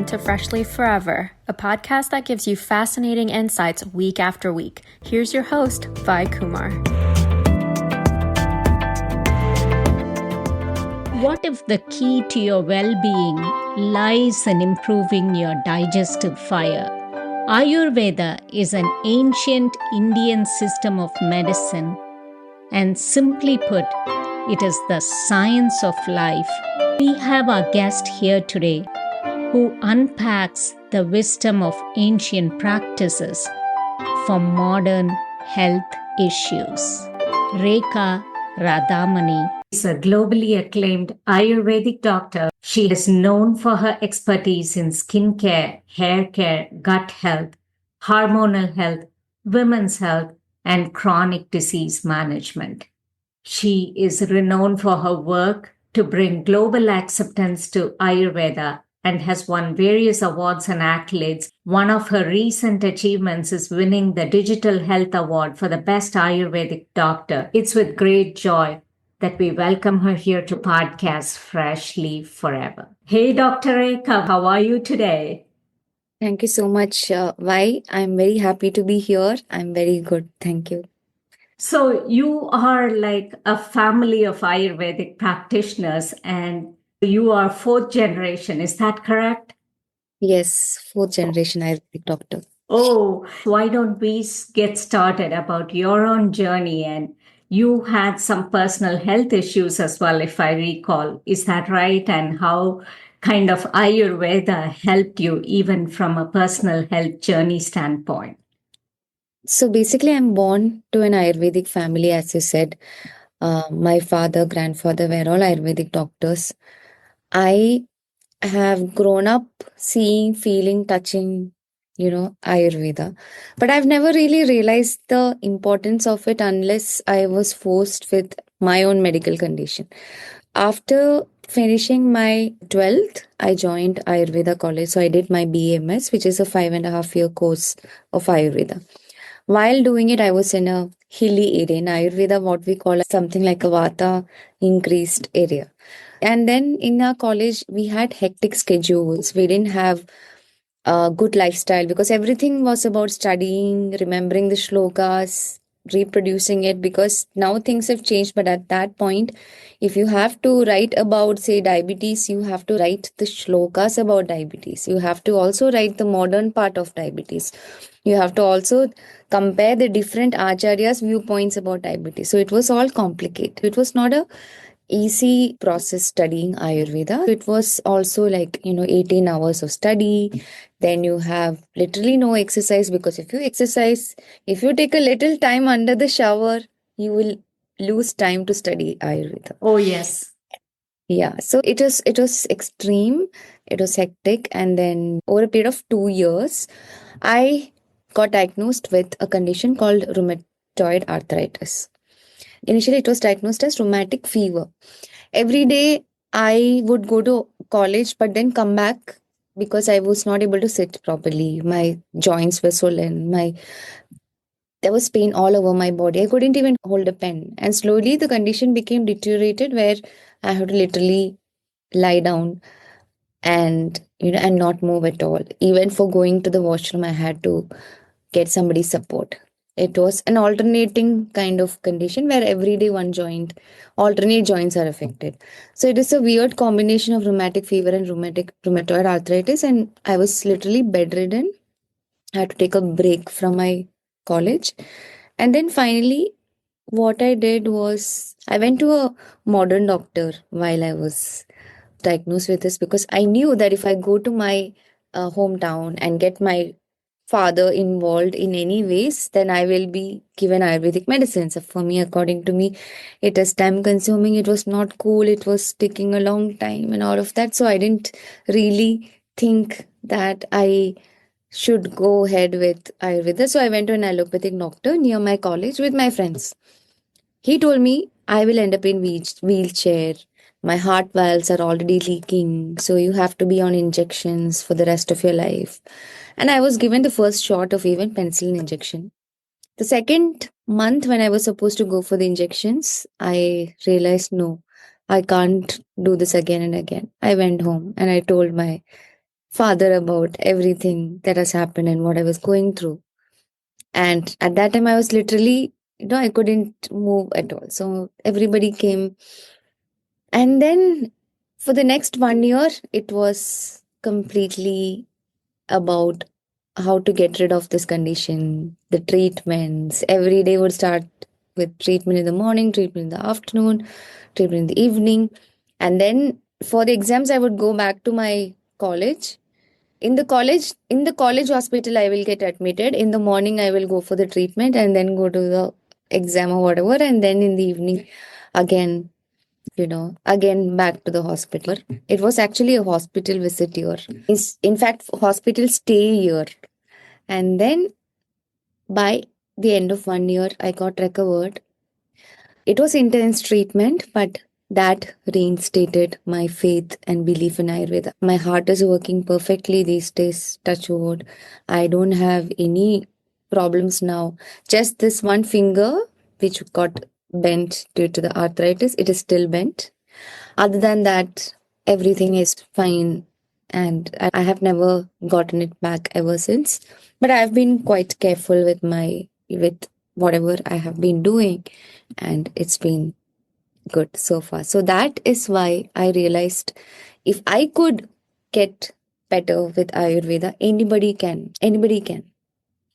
listening to Freshly Forever, a podcast that gives you fascinating insights week after week. Here's your host, Vi Kumar. What if the key to your well-being lies in improving your digestive fire? Ayurveda is an ancient Indian system of medicine, and simply put, it is the science of life. We have our guest here today who unpacks the wisdom of ancient practices for modern health issues. Rekha Radhamani is a globally acclaimed Ayurvedic doctor. She is known for her expertise in skin care, hair care, gut health, hormonal health, women's health, and chronic disease management. She is renowned for her work to bring global acceptance to Ayurveda and has won various awards and accolades. One of her recent achievements is winning the Digital Health Award for the Best Ayurvedic Doctor. It's with great joy that we welcome her here to podcast Freshly Forever. Hey, Dr. Rekha, how are you today? Thank you so much, Vi. I'm very happy to be here. I'm very good. Thank you. So you are like a family of Ayurvedic practitioners and you are fourth generation. Is that correct? Yes, fourth generation Ayurvedic doctor. Oh, why don't we get started about your own journey? And you had some personal health issues as well, if I recall. Is that right? And how kind of Ayurveda helped you even from a personal health journey standpoint? So basically, I'm born to an Ayurvedic family, as you said. My father, grandfather were all Ayurvedic doctors. I have grown up seeing, feeling, touching, Ayurveda. But I've never really realized the importance of it unless I was forced with my own medical condition. After finishing my 12th, I joined Ayurveda college. So I did my BMS, which is a 5.5-year course of Ayurveda. While doing it, I was in a hilly area. In Ayurveda, what we call something like a Vata increased area. And then in our college, we had hectic schedules. We didn't have a good lifestyle because everything was about studying, remembering the shlokas, reproducing it, because now things have changed. But at that point, if you have to write about, say, diabetes, you have to write the shlokas about diabetes. You have to also write the modern part of diabetes. You have to also compare the different acharyas' viewpoints about diabetes. So it was all complicated. It was not a easy process studying Ayurveda. It was also 18 hours of study. Then you have literally no exercise, because if you exercise, if you take a little time under the shower, you will lose time to study Ayurveda. Oh, yes. Yeah. So it was extreme. It was hectic. And then over a period of 2 years, I got diagnosed with a condition called rheumatoid arthritis. Initially, it was diagnosed as rheumatic fever. Every day, I would go to college, but then come back because I was not able to sit properly. My joints were swollen. There was pain all over my body. I couldn't even hold a pen. And slowly, the condition became deteriorated, where I had to literally lie down and not move at all. Even for going to the washroom, I had to get somebody's support. It was an alternating kind of condition where every day alternate joints are affected. So it is a weird combination of rheumatic fever and rheumatoid arthritis. And I was literally bedridden. I had to take a break from my college. And then finally, what I did was I went to a modern doctor while I was diagnosed with this, because I knew that if I go to my hometown and get my father involved in any ways, then I will be given Ayurvedic medicine. So for me, according to me, it is time consuming. It was not cool. It was taking a long time and all of that. So I didn't really think that I should go ahead with Ayurveda. So I went to an allopathic doctor near my college with my friends. He told me I will end up in wheelchair. My heart valves are already leaking. So you have to be on injections for the rest of your life. And I was given the first shot of even penicillin injection. The second month when I was supposed to go for the injections, I realized, no, I can't do this again and again. I went home and I told my father about everything that has happened and what I was going through. And at that time, I was literally, I couldn't move at all. So everybody came. And then for the next 1 year, it was completely about how to get rid of this condition, the treatments. Every day would start with treatment in the morning, treatment in the afternoon, treatment in the evening. And then for the exams, I would go back to my college. In the college hospital, I will get admitted. In the morning, I will go for the treatment and then go to the exam or whatever. And then in the evening, again, again back to the hospital. It was actually a hospital visit year. In fact, hospital stay year. And then by the end of 1 year, I got recovered. It was intense treatment, but that reinstated my faith and belief in Ayurveda. My heart is working perfectly these days, touch wood. I don't have any problems now. Just this one finger, which got bent due to the arthritis, it is still bent. Other than that, everything is fine. And I have never gotten it back ever since. But I've been quite careful with whatever I have been doing, and it's been good so far. So that is why I realized if I could get better with Ayurveda, anybody can. Anybody can.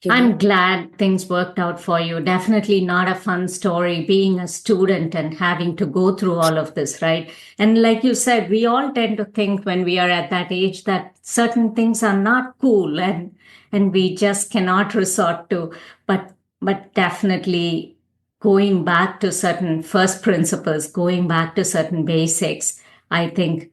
I'm glad things worked out for you. Definitely not a fun story being a student and having to go through all of this, right? And like you said, we all tend to think when we are at that age that certain things are not cool and we just cannot resort to. But definitely going back to certain first principles, going back to certain basics, I think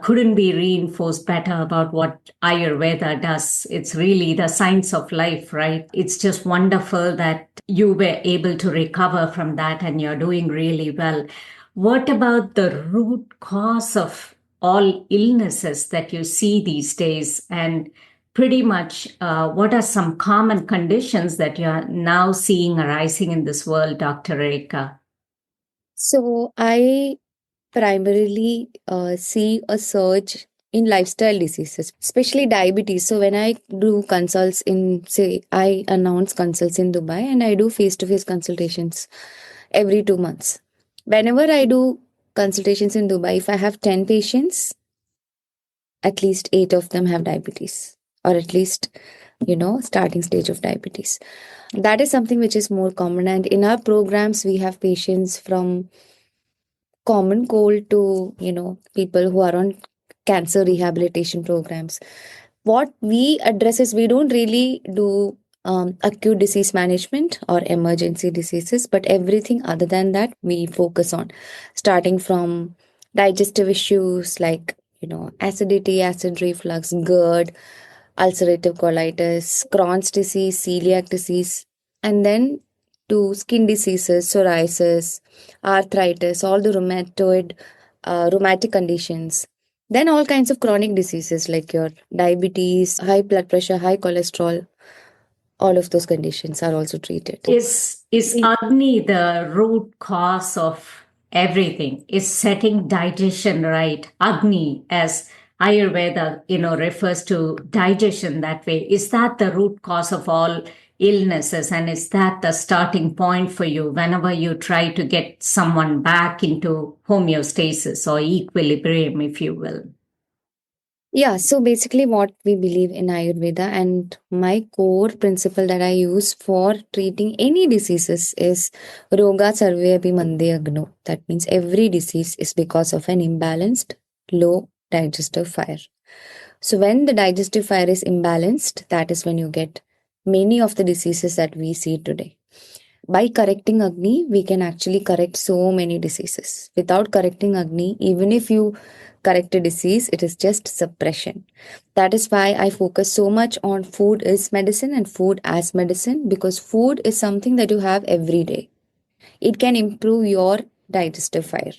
couldn't be reinforced better about what Ayurveda does. It's really the science of life, right? It's just wonderful that you were able to recover from that and you're doing really well. What about the root cause of all illnesses that you see these days? And pretty much, what are some common conditions that you're now seeing arising in this world, Dr. Rekha? So I primarily see a surge in lifestyle diseases, especially diabetes. So when I do consults say, I announce consults in Dubai and I do face to face consultations every 2 months. Whenever I do consultations in Dubai, if I have 10 patients, at least 8 of them have diabetes, or at least, starting stage of diabetes. That is something which is more common. And in our programs, we have patients from common cold to people who are on cancer rehabilitation programs. What we address is we don't really do acute disease management or emergency diseases, but everything other than that we focus on, starting from digestive issues like acidity, acid reflux, GERD, ulcerative colitis, Crohn's disease, celiac disease, and then to skin diseases, psoriasis, arthritis, all the rheumatic conditions. Then all kinds of chronic diseases like your diabetes, high blood pressure, high cholesterol, all of those conditions are also treated. Is Agni the root cause of everything? Is setting digestion right? Agni, as Ayurveda, refers to digestion that way. Is that the root cause of all illnesses? And is that the starting point for you whenever you try to get someone back into homeostasis or equilibrium, if you will? Yeah, so basically, what we believe in Ayurveda and my core principle that I use for treating any diseases is Roga Sarve Api Mande Agno. That means every disease is because of an imbalanced, low digestive fire. So, when the digestive fire is imbalanced, that is when you get many of the diseases that we see today. By correcting Agni, we can actually correct so many diseases. Without correcting Agni, even if you correct a disease, it is just suppression. That is why I focus so much on food is medicine and food as medicine, because food is something that you have every day. It can improve your digestive fire.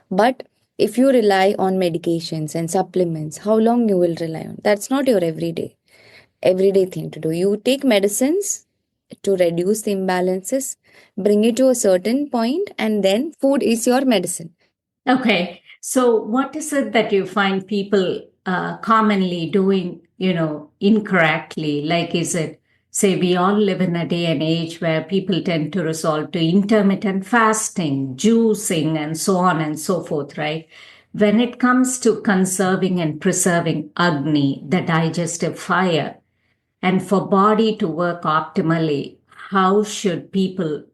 But if you rely on medications and supplements, how long you will rely on? That's not your everyday thing to do. You take medicines to reduce the imbalances, bring it to a certain point, and then food is your medicine. Okay. So, what is it that you find people commonly doing, incorrectly? Like, is it, say, we all live in a day and age where people tend to resort to intermittent fasting, juicing, and so on and so forth, right? When it comes to conserving and preserving Agni, the digestive fire, and for body to work optimally, how should people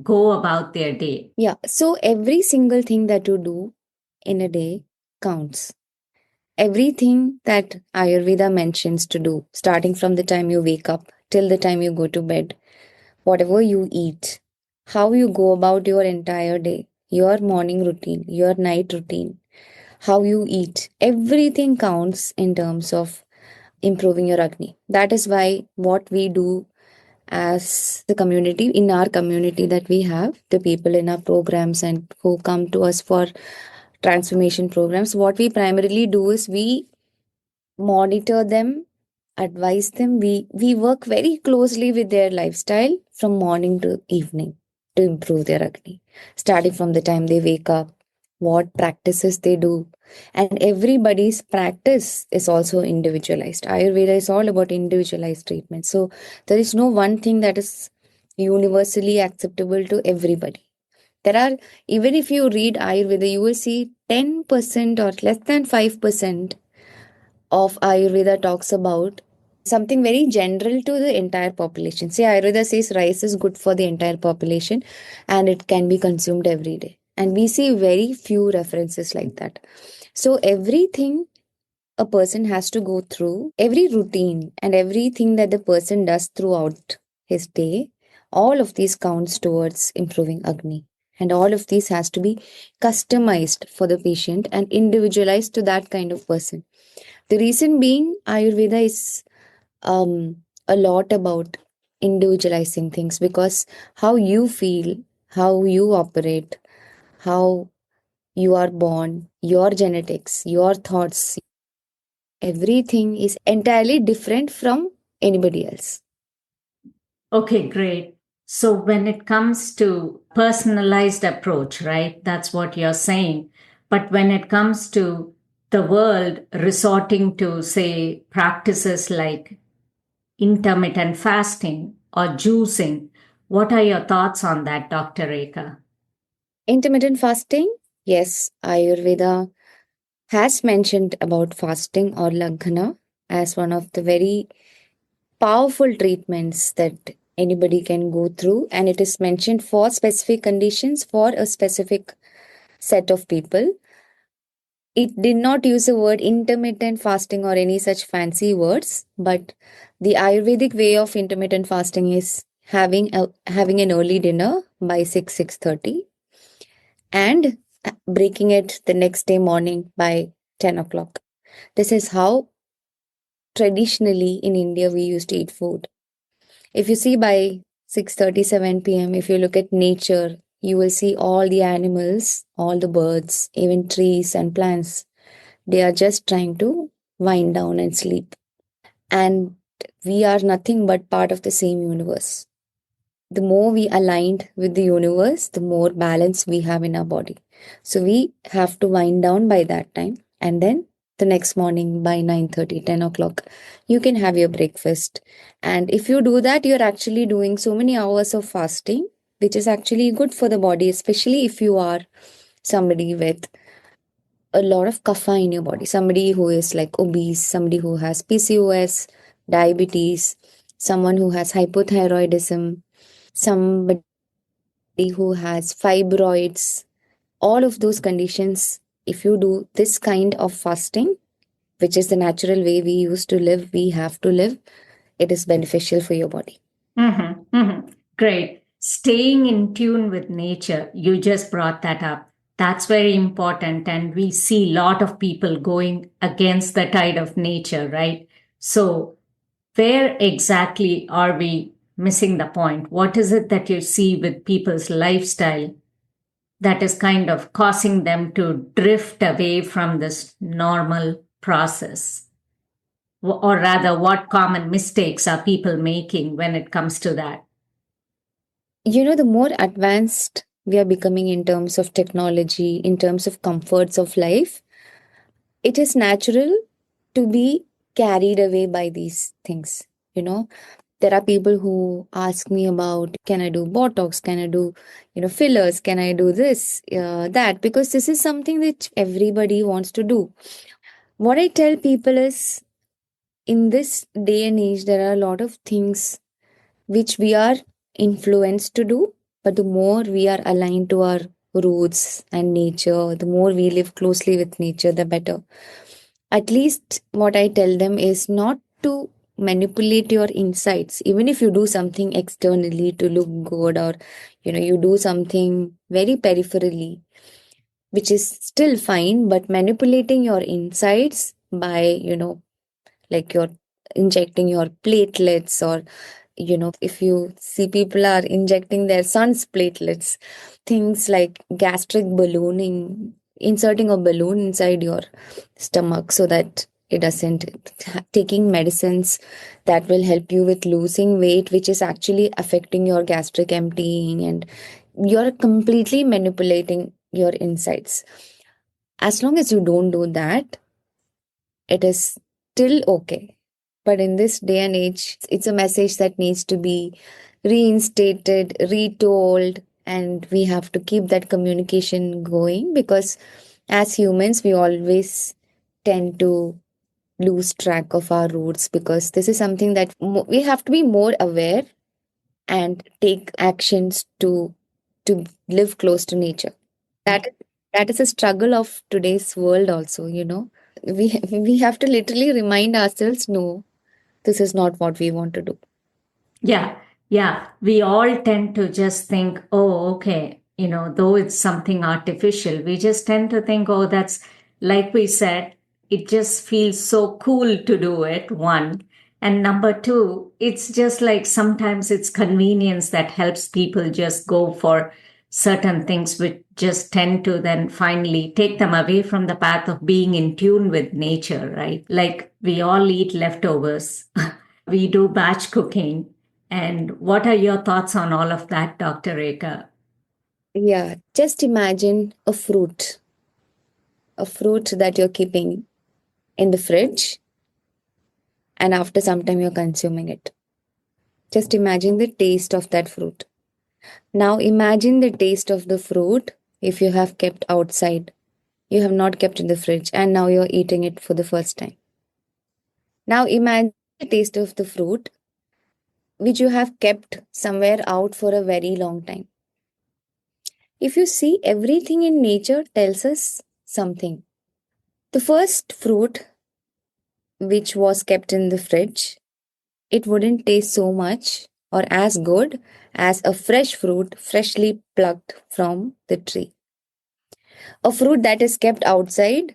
go about their day? Yeah, so every single thing that you do in a day counts. Everything that Ayurveda mentions to do, starting from the time you wake up till the time you go to bed, whatever you eat, how you go about your entire day, your morning routine, your night routine, how you eat, everything counts in terms of improving your Agni. That is why what we do as the community, in our community that we have, the people in our programs and who come to us for transformation programs, what we primarily do is we monitor them, advise them. We work very closely with their lifestyle from morning to evening to improve their Agni, starting from the time they wake up, what practices they do. And everybody's practice is also individualized. Ayurveda is all about individualized treatment. So there is no one thing that is universally acceptable to everybody. There are, even if you read Ayurveda, you will see 10% or less than 5% of Ayurveda talks about something very general to the entire population. Say, Ayurveda says rice is good for the entire population and it can be consumed every day. And we see very few references like that. So, everything a person has to go through, every routine and everything that the person does throughout his day, all of these counts towards improving Agni. And all of these has to be customized for the patient and individualized to that kind of person. The reason being, Ayurveda is a lot about individualizing things, because how you feel, how you operate, how you are born, your genetics, your thoughts, everything is entirely different from anybody else. Okay, great. So when it comes to personalized approach, right? That's what you're saying. But when it comes to the world resorting to, say, practices like intermittent fasting or juicing, what are your thoughts on that, Dr. Rekha? Intermittent fasting, yes, Ayurveda has mentioned about fasting or laghana as one of the very powerful treatments that anybody can go through, and it is mentioned for specific conditions for a specific set of people. It did not use the word intermittent fasting or any such fancy words, but the Ayurvedic way of intermittent fasting is having an early dinner by 6:30 and breaking it the next day morning by 10 o'clock. This is how traditionally in India we used to eat food. If you see by 6:37 p.m., if you look at nature, you will see all the animals, all the birds, even trees and plants. They are just trying to wind down and sleep. And we are nothing but part of the same universe. The more we aligned with the universe, the more balance we have in our body. So we have to wind down by that time. And then the next morning by 9:30, 10 o'clock, you can have your breakfast. And if you do that, you're actually doing so many hours of fasting, which is actually good for the body, especially if you are somebody with a lot of kapha in your body, somebody who is like obese, somebody who has PCOS, diabetes, someone who has hypothyroidism, somebody who has fibroids, all of those conditions. If you do this kind of fasting, which is the natural way we used to live, we have to live, it is beneficial for your body. Great. Staying in tune with nature, you just brought that up. That's very important. And we see a lot of people going against the tide of nature, right? So, where exactly are we missing the point? What is it that you see with people's lifestyle that is kind of causing them to drift away from this normal process? Or rather, what common mistakes are people making when it comes to that? The more advanced we are becoming in terms of technology, in terms of comforts of life, it is natural to be carried away by these things. You know, there are people who ask me about, can I do Botox? Can I do, fillers? Can I do this, that? Because this is something that everybody wants to do. What I tell people is, in this day and age, there are a lot of things which we are influenced to do, but the more we are aligned to our roots and nature, the more we live closely with nature, the better. At least what I tell them is not to manipulate your insights, even if you do something externally to look good, or you do something very peripherally, which is still fine, but manipulating your insights by, like you're injecting your platelets, or if you see people are injecting their son's platelets, things like gastric ballooning, inserting a balloon inside your stomach so that it doesn't, taking medicines that will help you with losing weight, which is actually affecting your gastric emptying, and you're completely manipulating your insides. As long as you don't do that, it is still okay. But in this day and age, it's a message that needs to be reinstated, retold, and we have to keep that communication going, because as humans, we always tend to lose track of our roots, because this is something that we have to be more aware and take actions to live close to nature. That is a struggle of today's world also. We have to literally remind ourselves, no, this is not what we want to do. Yeah, yeah. We all tend to just think, oh, okay, though it's something artificial, we just tend to think, oh, that's like we said, it just feels so cool to do it, one. And number two, it's just like sometimes it's convenience that helps people just go for certain things, which just tend to then finally take them away from the path of being in tune with nature, right? Like we all eat leftovers, we do batch cooking. And what are your thoughts on all of that, Dr. Rekha? Yeah, just imagine a fruit that you're keeping in the fridge, and after some time you're consuming it. Just imagine the taste of that fruit. Now imagine the taste of the fruit if you have kept outside. You have not kept in the fridge, and now you're eating it for the first time. Now imagine the taste of the fruit which you have kept somewhere out for a very long time. If you see, everything in nature tells us something. The first fruit which was kept in the fridge, it wouldn't taste so much or as good as a fresh fruit freshly plucked from the tree. A fruit that is kept outside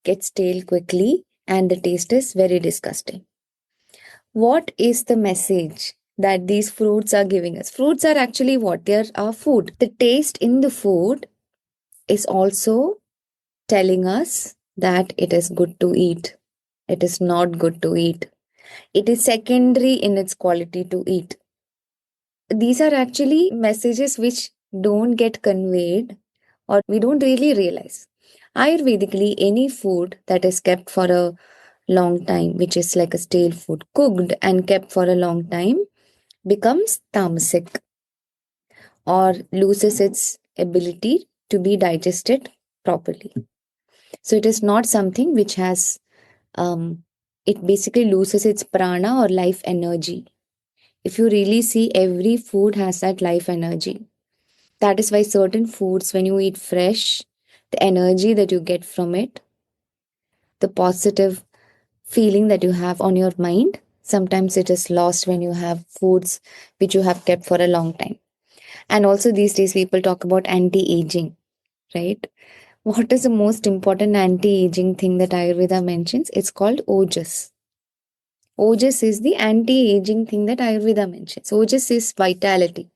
gets stale quickly and the taste is very disgusting. What is the message that these fruits are giving us? Fruits are actually what? They are our food. The taste in the food is also telling us that it is good to eat. It is not good to eat. It is secondary in its quality to eat. These are actually messages which don't get conveyed or we don't really realize. Ayurvedically, any food that is kept for a long time, which is like a stale food, cooked and kept for a long time, becomes tamasic or loses its ability to be digested properly. So it is not something which has, it basically loses its prana or life energy. If you really see, every food has that life energy. That is why certain foods, when you eat fresh, the energy that you get from it, the positive feeling that you have on your mind, sometimes it is lost when you have foods which you have kept for a long time. And also these days people talk about anti-aging, right? What is the most important anti-aging thing that Ayurveda mentions? It's called Ojas. Ojas is the anti-aging thing that Ayurveda mentions. Ojas is vitality.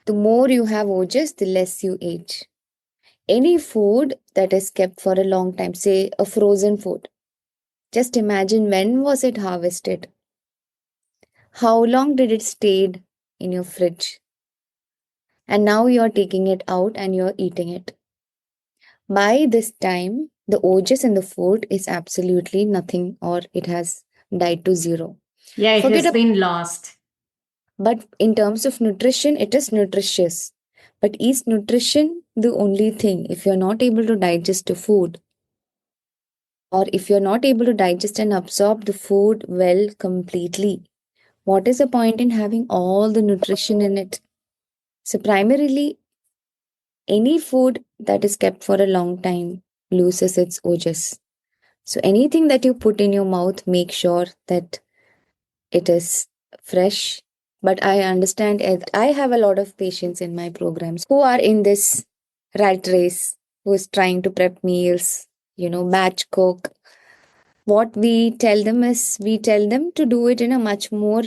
The more you have Ojas, the less you age. Any food that is kept for a long time, say a frozen food, just imagine, when was it harvested? How long did it stayed in your fridge? And now you're taking it out and you're eating it. By this time, The Ojas in the food is absolutely nothing, or it has died to zero. Yeah, it Forget has about, been lost. but in terms of nutrition, it is nutritious. But is nutrition the only thing? If you're not able to digest the food, or if you're not able to digest and absorb the food well completely, what is the point in having all the nutrition in it? So, primarily, any food that is kept for a long time loses its ojas. So, anything that you put in your mouth, make sure that it is fresh. But I understand it. I have a lot of patients in my programs who are in this rat race, who is trying to prep meals, batch cook. What we tell them is we tell them to do it in a much more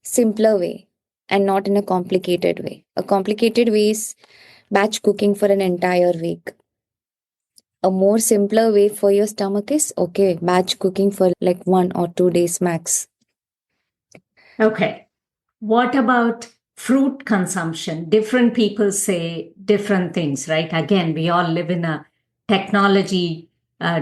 simpler way and not in a complicated way. A complicated way is batch cooking for an entire week. A more simpler way for your stomach is okay, batch cooking for like 1 or 2 days max. Okay. What about fruit consumption? Different people say different things, right? Again, we all live in a technology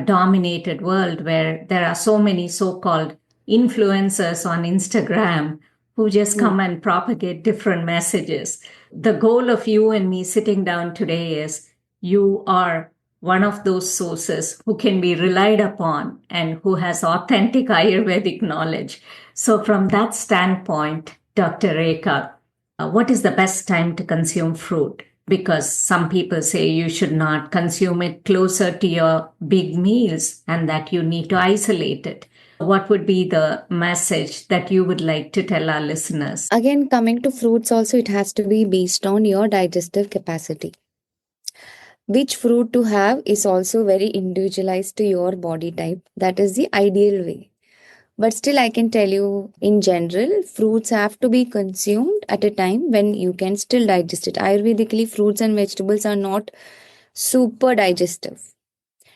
dominated world where there are so many so called influencers on Instagram who just Hmm. come and propagate different messages. The goal of you and me sitting down today is you are one of those sources who can be relied upon and who has authentic Ayurvedic knowledge. So, from that standpoint, Dr. Rekha, what is the best time to consume fruit? Because some people say you should not consume it closer to your big meals and that you need to isolate it. What would be the message that you would like to tell our listeners? Again, coming to fruits, also, it has to be based on your digestive capacity. Which fruit to have is also very individualized to your body type. That is the ideal way. But still, I can tell you in general, fruits have to be consumed at a time when you can still digest it. Ayurvedically, fruits and vegetables are not super digestive.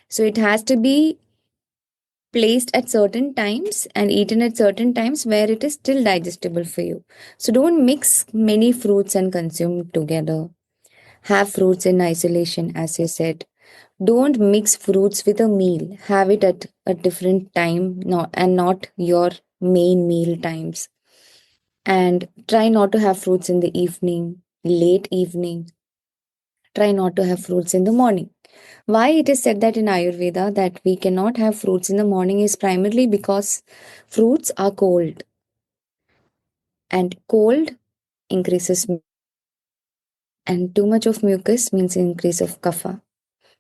So it has to be placed at certain times and eaten at certain times where it is still digestible for you. So don't mix many fruits and consume together. Have fruits in isolation, as you said. Don't mix fruits with a meal. Have it at a different time, not your main meal times. And try not to have fruits in the evening, late evening. Try not to have fruits in the morning. Why it is said that in Ayurveda that we cannot have fruits in the morning is primarily because fruits are cold, and cold increases and too much of mucus means increase of kapha.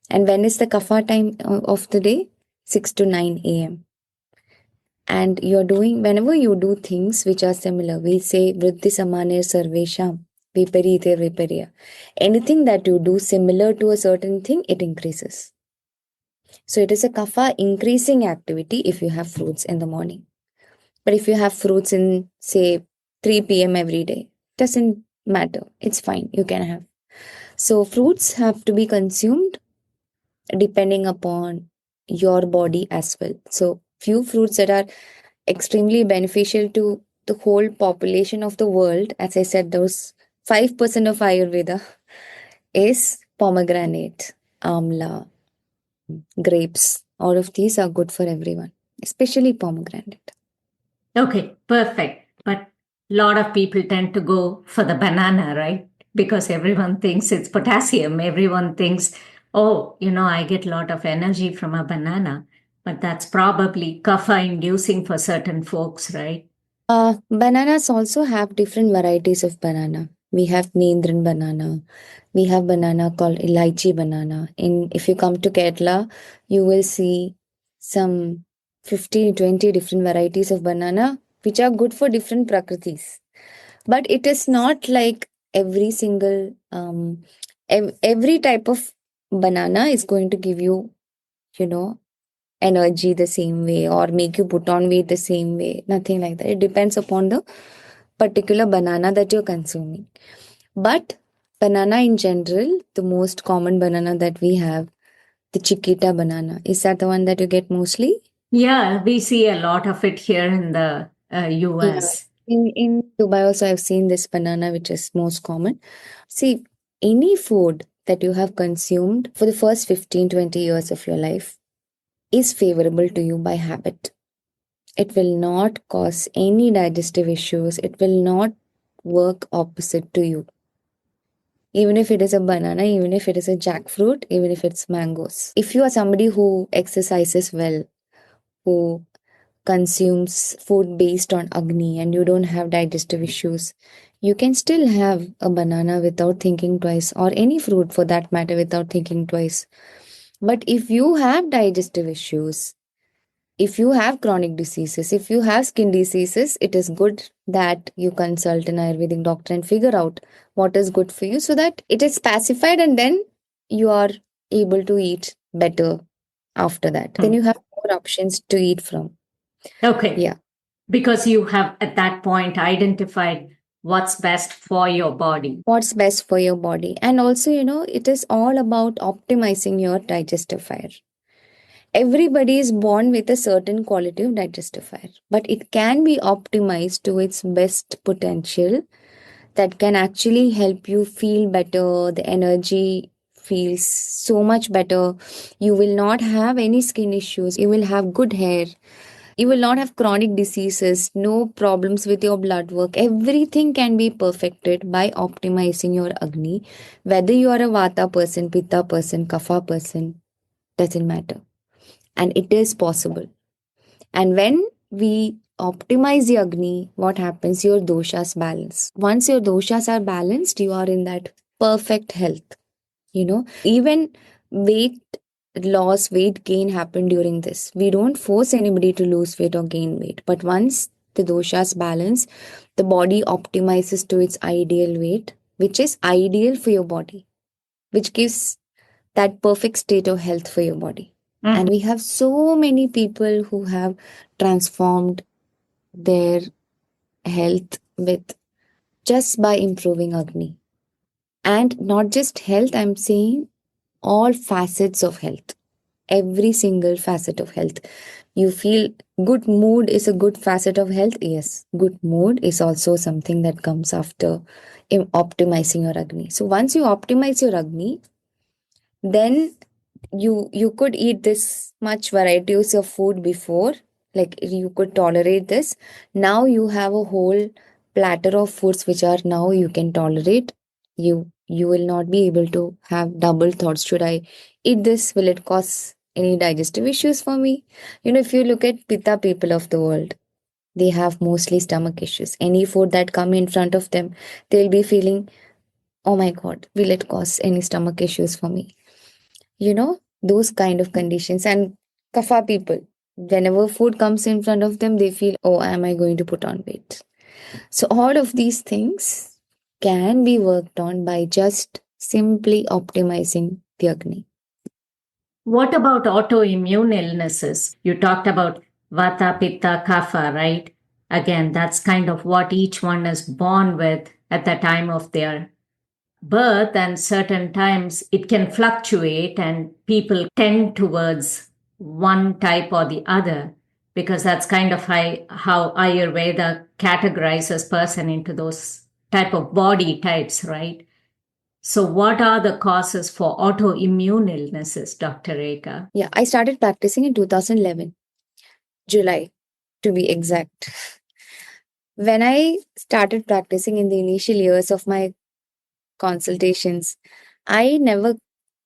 And when is the kapha time of the day? 6 to 9 a.m. And you're doing, whenever you do things which are similar, we say vriddhi samane sarvesham viparite viparya. Anything that you do similar to a certain thing, it increases. So it is a kapha increasing activity if you have fruits in the morning. But if you have fruits in, say, 3 p.m. every day, doesn't matter. It's fine. You can have. So fruits have to be consumed depending upon your body as well. So few fruits that are extremely beneficial to the whole population of the world, as I said, those 5% of Ayurveda is pomegranate, amla, grapes. All of these are good for everyone, especially pomegranate. Okay, perfect. But a lot of people tend to go for the banana, right? Because everyone thinks it's potassium. Everyone thinks, oh, I get a lot of energy from a banana. But that's probably kapha inducing for certain folks, right? Bananas also have different varieties of banana. We have Nendran banana. We have banana called Elaichi banana. If you come to Kerala, you will see some 15, 20 different varieties of banana, which are good for different prakritis. But it is not like every single, every type of banana is going to give you, you know, energy the same way or make you put on weight the same way. Nothing like that. It depends upon the particular banana that you're consuming. But banana in general, the most common banana that we have, the Chiquita banana, is that the one that you get mostly? Yeah, we see a lot of it here in the Yeah. US. In Dubai also I've seen this banana which is most common. See, any food that you have consumed for the first 15-20 years of your life is favorable to you by habit. It will not cause any digestive issues. It will not work opposite to you. Even if it is a banana, even if it is a jackfruit, even if it's mangoes. If you are somebody who exercises well, who consumes food based on Agni and you don't have digestive issues, you can still have a banana without thinking twice, or any fruit for that matter without thinking twice. But if you have digestive issues, if you have chronic diseases, if you have skin diseases, it is good that you consult an Ayurvedic doctor and figure out what is good for you so that it is pacified and then you are able to eat better after that. Then you have more options to eat from. Okay. Yeah. Because you have at that point identified what's best for your body. What's best for your body. And also, it is all about optimizing your digestive fire. Everybody is born with a certain quality of digestive fire, but it can be optimized to its best potential that can actually help you feel better. The energy feels so much better. You will not have any skin issues. You will have good hair. You will not have chronic diseases, no problems with your blood work. Everything can be perfected by optimizing your Agni. Whether you are a Vata person, Pitta person, Kapha person, doesn't matter. And it is possible. And when we optimize the Agni, what happens? Your doshas balance. Once your doshas are balanced, you are in that perfect health. Even weight loss, weight gain happen during this. We don't force anybody to lose weight or gain weight. But once the doshas balance, the body optimizes to its ideal weight, which is ideal for your body, which gives that perfect state of health for your body. And we have so many people who have transformed their health with just by improving Agni. And not just health, I'm saying all facets of health. Every single facet of health. You feel good mood is a good facet of health. Yes, good mood is also something that comes after optimizing your Agni. So once you optimize your Agni, then you could eat this much varieties of food before, like you could tolerate this. Now you have a whole platter of foods which are now you can tolerate. You will not be able to have double thoughts. Should I eat this? Will it cause any digestive issues for me? If you look at Pitta people of the world, they have mostly stomach issues. Any food that come in front of them, they'll be feeling, oh my god, will it cause any stomach issues for me? Those kind of conditions. And Kapha people, whenever food comes in front of them, they feel, oh, am I going to put on weight? So all of these things can be worked on by just simply optimizing the Agni. What about autoimmune illnesses? You talked about Vata, Pitta, Kapha, right? Again, that's kind of what each one is born with at the time of their birth, and certain times it can fluctuate and people tend towards one type or the other, because that's kind of how Ayurveda categorizes person into those type of body types, right? So what are the causes for autoimmune illnesses, Dr. Rekha? Yeah, I started practicing in 2011, July to be exact. When I started practicing in the initial years of my consultations, I never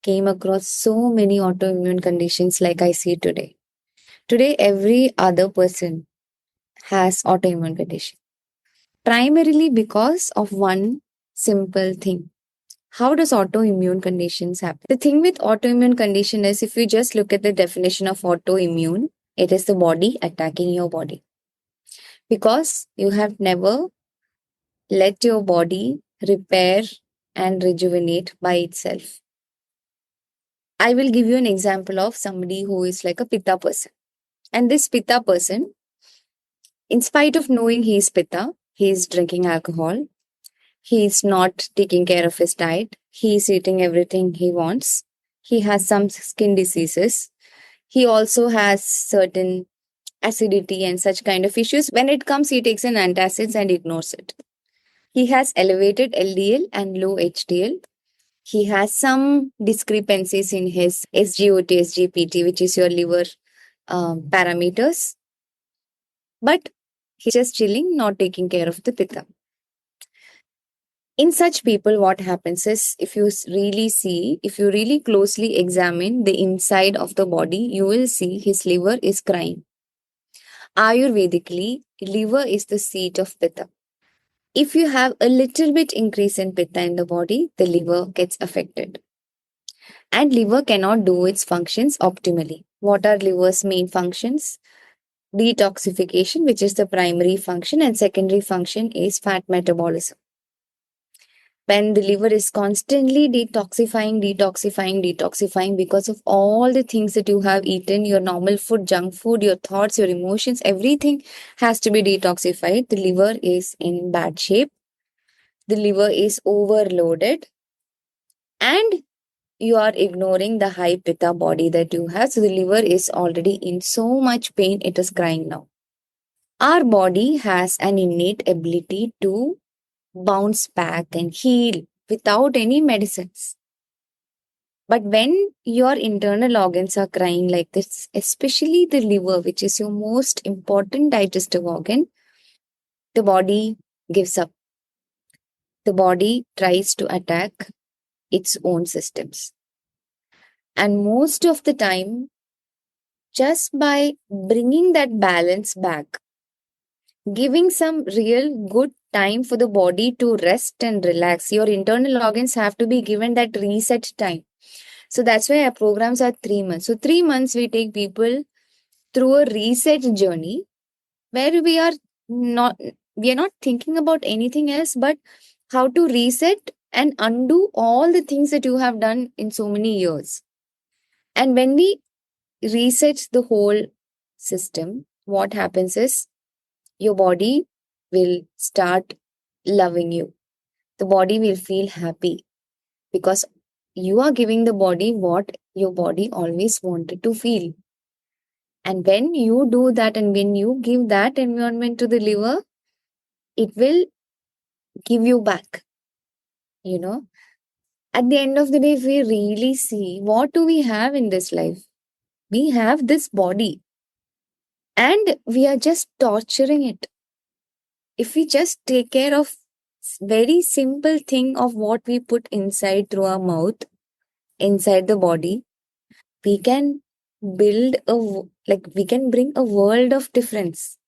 came across so many autoimmune conditions like I see today. Today, every other person has autoimmune condition, primarily because of one simple thing. How does autoimmune conditions happen? The thing with autoimmune condition is, if you just look at the definition of autoimmune, it is the body attacking your body. Because you have never let your body repair and rejuvenate by itself. I will give you an example of somebody who is like a Pitta person. And this Pitta person, in spite of knowing he is Pitta, he is drinking alcohol, he is not taking care of his diet, he is eating everything he wants, he has some skin diseases, he also has certain acidity and such kind of issues. When it comes, he takes an antacids and ignores it. He has elevated LDL and low HDL. He has some discrepancies in his SGOT, SGPT, which is your liver parameters, but he's just chilling, not taking care of the pitta. In such people, what happens is, if you really see, if you really closely examine the inside of the body, you will see his liver is crying. Ayurvedically, liver is the seat of pitta. If you have a little bit increase in pitta in the body, the liver gets affected. And liver cannot do its functions optimally. What are liver's main functions? Detoxification, which is the primary function, and secondary function is fat metabolism. When the liver is constantly detoxifying because of all the things that you have eaten, your normal food, junk food, your thoughts, your emotions, everything has to be detoxified. The liver is in bad shape. The liver is overloaded, and you are ignoring the high pitta body that you have. So the liver is already in so much pain, it is crying now. Our body has an innate ability to bounce back and heal without any medicines. But when your internal organs are crying like this, especially the liver, which is your most important digestive organ, the body gives up. The body tries to attack its own systems. And most of the time, just by bringing that balance back, giving some real good time for the body to rest and relax, your internal organs have to be given that reset time. So that's why our programs are 3 months. So 3 months we take people through a reset journey where not we are not thinking about anything else but how to reset and undo all the things that you have done in so many years. And when we reset the whole system, what happens is your body will start loving you. The body will feel happy because you are giving the body what your body always wanted to feel. And when you do that and when you give that environment to the liver, it will give you back. You know, at the end of the day, if we really see what do we have in this life, we have this body and we are just torturing it. If we just take care of very simple thing of what we put inside through our mouth, inside the body, we can build we can bring a world of difference.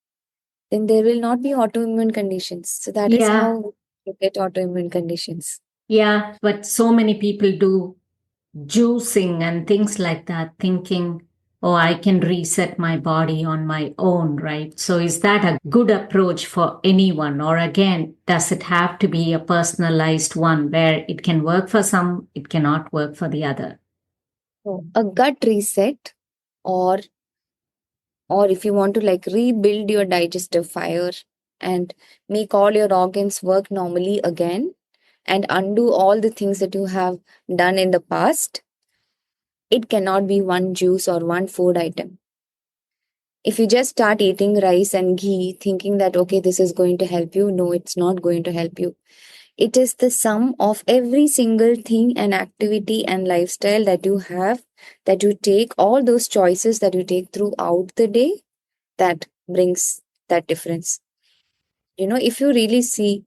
Then there will not be autoimmune conditions. So that is Yeah, how you get autoimmune conditions. yeah, but so many people do juicing and things like that, thinking, oh, I can reset my body on my own, right? So, is that a good approach for anyone? Or again, does it have to be a personalized one where it can work for some, it cannot work for the other? So a gut reset, or if you want to like rebuild your digestive fire and make all your organs work normally again and undo all the things that you have done in the past, it cannot be one juice or one food item. If you just start eating rice and ghee thinking that, okay, this is going to help you, no, it's not going to help you. It is the sum of every single thing and activity and lifestyle that you have, that you take, all those choices that you take throughout the day that brings that difference. You know, if you really see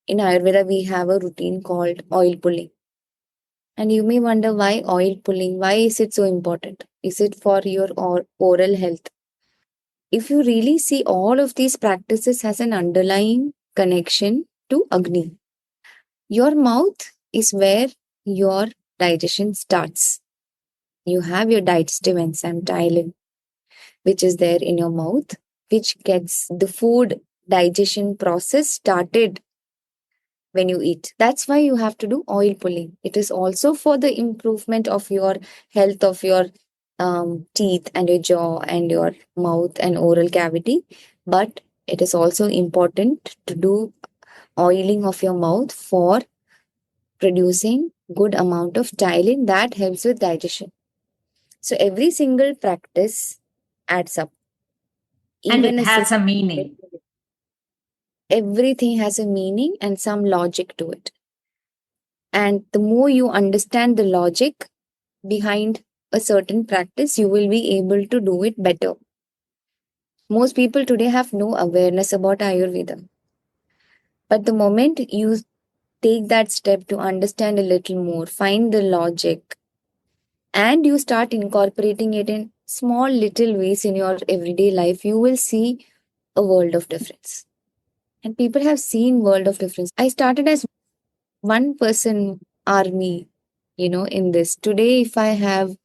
in Ayurveda, we have a routine called oil pulling. And you may wonder why oil pulling? Why is it so important? Is it for your oral health? If you really see, all of these practices has an underlying connection to Agni. Your mouth is where your digestion starts. You have your digestive enzyme ptyalin, which is there in your mouth, which gets the food digestion process started when you eat. That's why you have to do oil pulling. It is also for the improvement of your health of your teeth and your jaw and your mouth and oral cavity. But it is also important to do oiling of your mouth for producing good amount of ptyalin that helps with digestion. So every single practice adds up. And Even it a has simple, a meaning. everything has a meaning and some logic to it. And the more you understand the logic behind a certain practice, you will be able to do it better. Most people today have no awareness about Ayurveda. But the moment you take that step to understand a little more, find the logic, and you start incorporating it in small little ways in your everyday life, you will see a world of difference. And people have seen world of difference. I started as one person army, in this. Today, if I have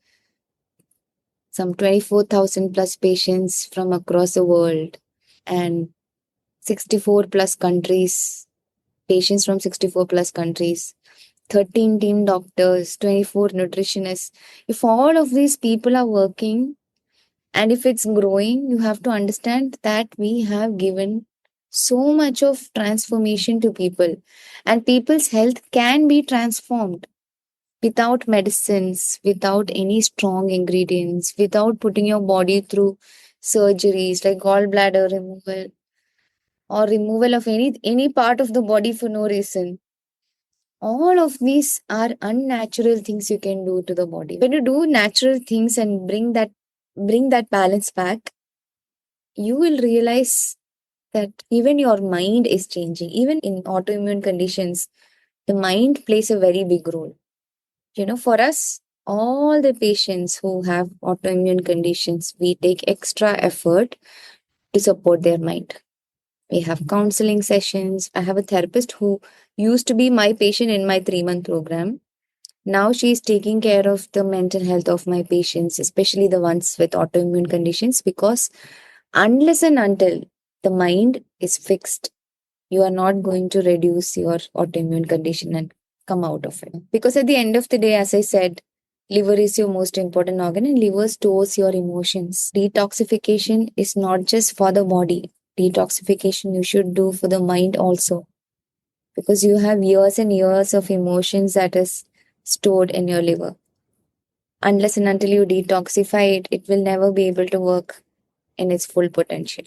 some 24,000 plus patients from across the world and 64 plus countries, patients from 64 plus countries, 13 team doctors, 24 nutritionists. If all of these people are working and if it's growing, you have to understand that we have given so much of transformation to people, and people's health can be transformed without medicines, without any strong ingredients, without putting your body through surgeries like gallbladder removal or removal of any part of the body for no reason. All of these are unnatural things you can do to the body. When you do natural things and bring that balance back, you will realize that even your mind is changing. Even in autoimmune conditions, the mind plays a very big role. For us, all the patients who have autoimmune conditions, we take extra effort to support their mind. We have counseling sessions. I have a therapist who used to be my patient in my 3-month program. Now she is taking care of the mental health of my patients, especially the ones with autoimmune conditions, because unless and until the mind is fixed, you are not going to reduce your autoimmune condition and come out of it. Because at the end of the day, as I said, liver is your most important organ and liver stores your emotions. Detoxification is not just for the body. Detoxification you should do for the mind also. Because you have years and years of emotions that is stored in your liver. Unless and until you detoxify it, it will never be able to work in its full potential.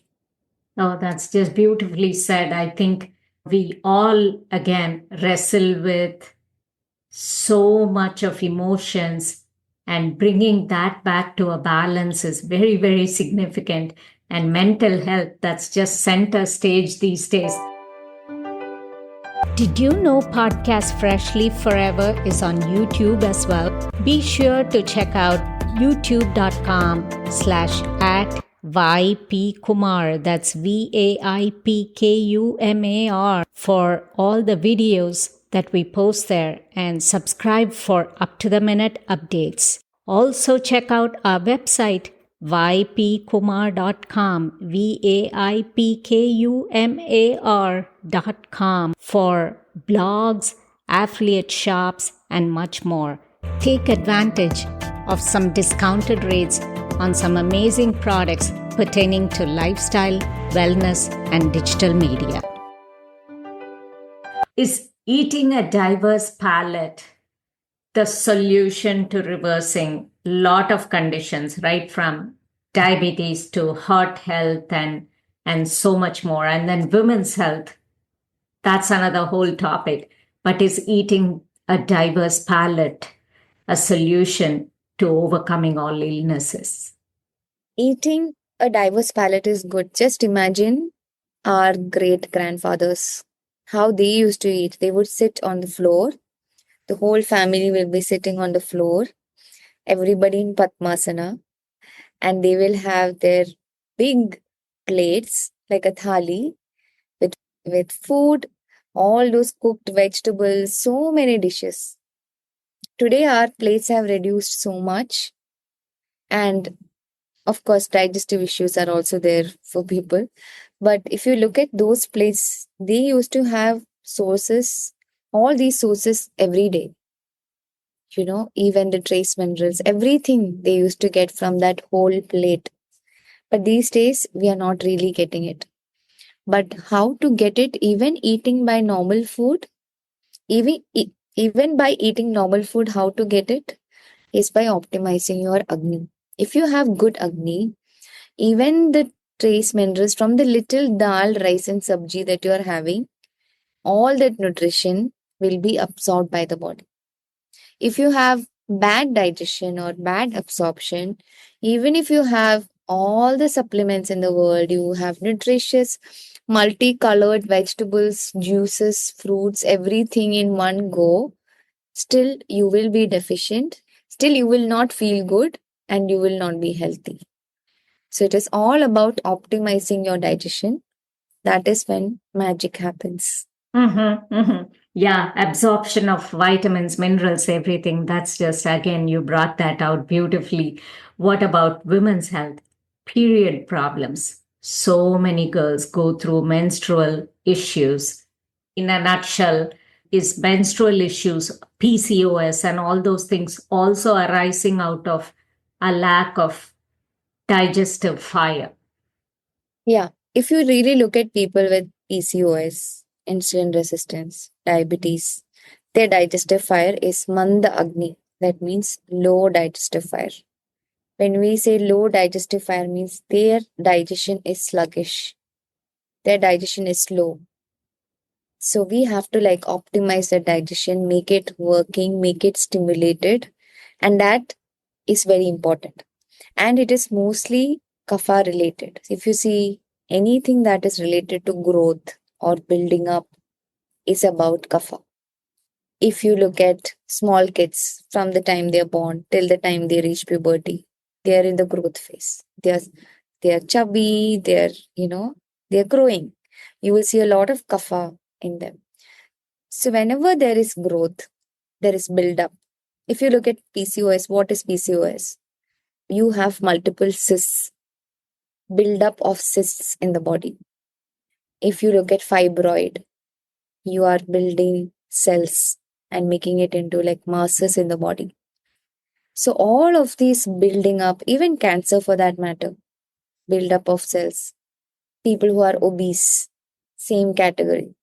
Oh, that's just beautifully said. I think we all, again, wrestle with so much of emotions, and bringing that back to a balance is very, very significant. And mental health, that's just center stage these days. Did you know Podcast Freshly Forever is on YouTube as well? Be sure to check out youtube.com/at YP Kumar, that's VAIPKUMAR, for all the videos that we post there, and subscribe for up-to-the-minute updates. Also check out our website ypkumar.com, VAIPKUMAR.com, for blogs, affiliate shops, and much more. Take advantage of some discounted rates on some amazing products pertaining to lifestyle, wellness, and digital media. Is eating a diverse palate the solution to reversing a lot of conditions, right from diabetes to heart health and so much more? And then women's health, that's another whole topic. But is eating a diverse palate a solution to overcoming all illnesses? Eating a diverse palate is good. Just imagine our great grandfathers, how they used to eat. They would sit on the floor. The whole family will be sitting on the floor, everybody in Padmasana, and they will have their big plates like a thali with food, all those cooked vegetables, so many dishes. Today, our plates have reduced so much, and of course, digestive issues are also there for people. But if you look at those plates, they used to have sources, all these sources every day. Even the trace minerals, everything they used to get from that whole plate. But these days, we are not really getting it. But how to get it, even eating by normal food, even by eating normal food, how to get it is by optimizing your Agni. If you have good Agni, even the trace minerals from the little dal, rice, and sabji that you are having, all that nutrition will be absorbed by the body. If you have bad digestion or bad absorption, even if you have all the supplements in the world, you have nutritious, multicolored vegetables, juices, fruits, everything in one go, still you will be deficient, still you will not feel good, and you will not be healthy. So it is all about optimizing your digestion. That is when magic happens. Mm-hmm, mm-hmm. Yeah, absorption of vitamins, minerals, everything. That's just, again, you brought that out beautifully. What about women's health? Period problems. So many girls go through menstrual issues. In a nutshell, is menstrual issues, PCOS, and all those things also arising out of a lack of digestive fire. Yeah, if you really look at people with PCOS, insulin resistance, diabetes, their digestive fire is Manda Agni. That means low digestive fire. When we say low digestive fire means their digestion is sluggish. Their digestion is slow. So we have to like optimize the digestion, make it working, make it stimulated. And that is very important. And it is mostly kapha related. If you see anything that is related to growth or building up is about kapha. If you look at small kids from the time they're born till the time they reach puberty, they are in the growth phase. They are chubby, they're growing. You will see a lot of kapha in them. So whenever there is growth, there is build up. If you look at PCOS, what is PCOS? You have multiple cysts, build up of cysts in the body. If you look at fibroid, you are building cells and making it into like masses in the body. So all of these building up, even cancer for that matter, build up of cells. People who are obese, same category.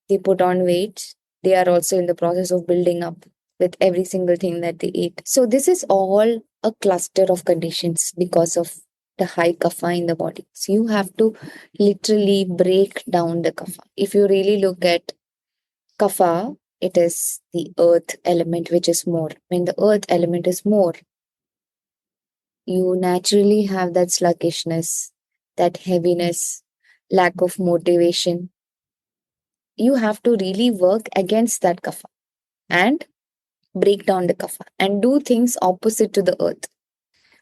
They put on weight. They are also in the process of building up with every single thing that they eat. So this is all a cluster of conditions because of the high kapha in the body. So you have to literally break down the kapha. If you really look at kapha, it is the earth element which is more. When the earth element is more, you naturally have that sluggishness, that heaviness, lack of motivation. You have to really work against that kapha and break down the kapha and do things opposite to the earth.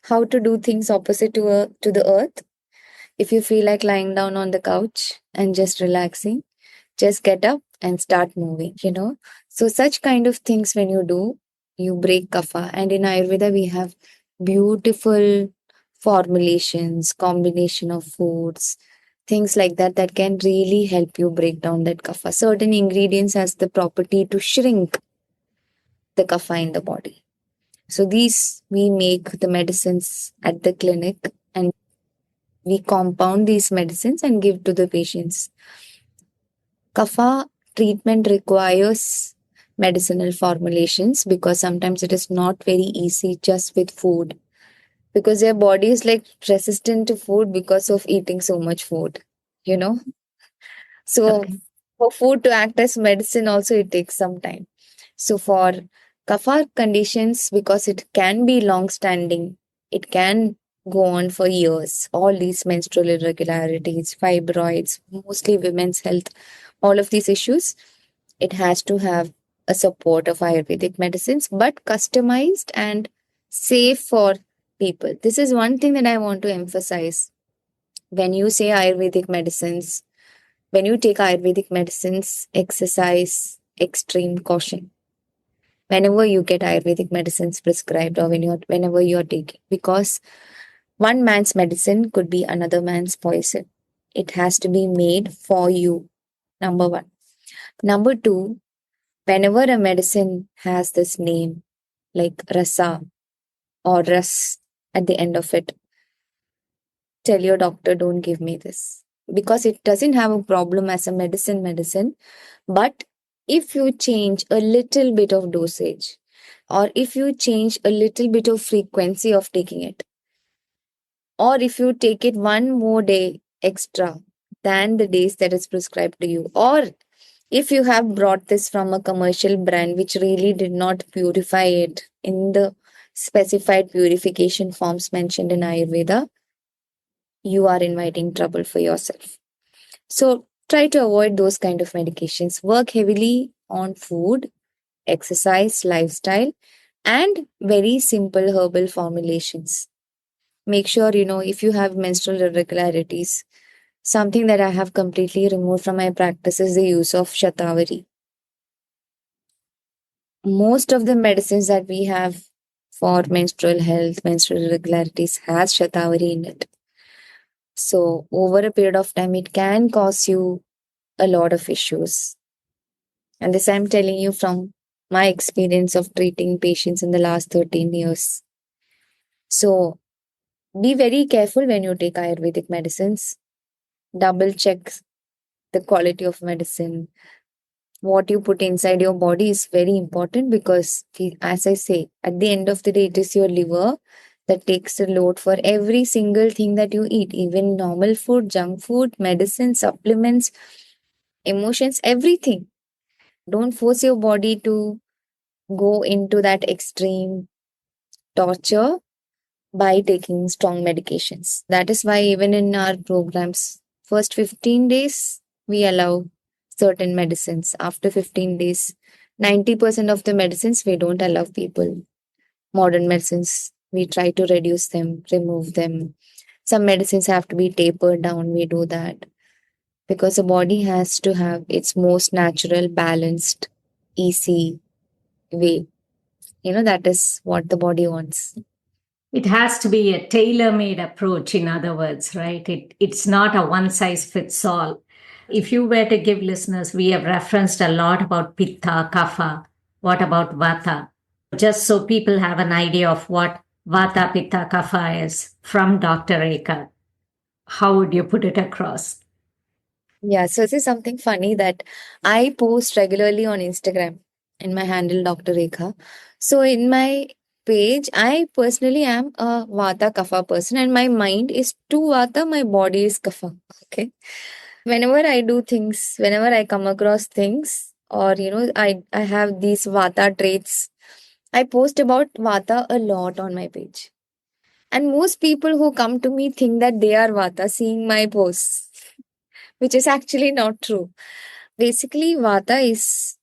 How to do things opposite to the earth? If you feel like lying down on the couch and just relaxing, just get up and start moving. So such kind of things when you do, you break kapha. And in Ayurveda, we have beautiful formulations, combination of foods, things like that that can really help you break down that kapha. Certain ingredients has the property to shrink the kapha in the body. So these we make the medicines at the clinic and we compound these medicines and give to the patients. Kapha treatment requires medicinal formulations because sometimes it is not very easy just with food because their body is like resistant to food because of eating so much food, you know. So Okay. for food to act as medicine also it takes some time. So for kapha conditions, because it can be long standing, it can go on for years. All these menstrual irregularities, fibroids, mostly women's health, all of these issues, it has to have a support of Ayurvedic medicines, but customized and safe for people. This is one thing that I want to emphasize. When you say Ayurvedic medicines, when you take Ayurvedic medicines, exercise extreme caution. Whenever you get Ayurvedic medicines prescribed or whenever you're taking, because one man's medicine could be another man's poison. It has to be made for you. Number one. Number two, whenever a medicine has this name like rasa or ras at the end of it, tell your doctor, don't give me this because it doesn't have a problem as a medicine. But if you change a little bit of dosage or if you change a little bit of frequency of taking it, or if you take it one more day extra than the days that is prescribed to you, or If you have brought this from a commercial brand which really did not purify it in the specified purification forms mentioned in Ayurveda, you are inviting trouble for yourself. So try to avoid those kind of medications. Work heavily on food, exercise, lifestyle, and very simple herbal formulations. Make sure, if you have menstrual irregularities, something that I have completely removed from my practice is the use of shatavari. Most of the medicines that we have for menstrual health, menstrual irregularities has shatavari in it. So over a period of time, it can cause you a lot of issues. And this I'm telling you from my experience of treating patients in the last 13 years. So be very careful when you take Ayurvedic medicines. Double check the quality of medicine. What you put inside your body is very important because, as I say, at the end of the day, it is your liver that takes the load for every single thing that you eat, even normal food, junk food, medicine, supplements, emotions, everything. Don't force your body to go into that extreme torture by taking strong medications. That is why, even in our programs, first 15 days, we allow certain medicines. After 15 days, 90% of the medicines we don't allow people. Modern medicines, we try to reduce them, remove them. Some medicines have to be tapered down, we do that because the body has to have its most natural, balanced, easy way. That is what the body wants. It has to be a tailor-made approach, in other words, right? It's not a one size fits all. If you were to give listeners, we have referenced a lot about pitta, kapha. What about vata? Just so people have an idea of what vata, pitta, kapha is from Dr. Rekha, how would you put it across? Yeah, so this is something funny that I post regularly on Instagram in my handle Dr. Rekha. So in my page, I personally am a Vata Kapha person and my mind is to Vata, my body is Kapha. Okay. Whenever I do things, whenever I come across things, or I have these Vata traits, I post about Vata a lot on my page. And most people who come to me think that they are Vata seeing my posts, which is actually not true. Basically, Vata is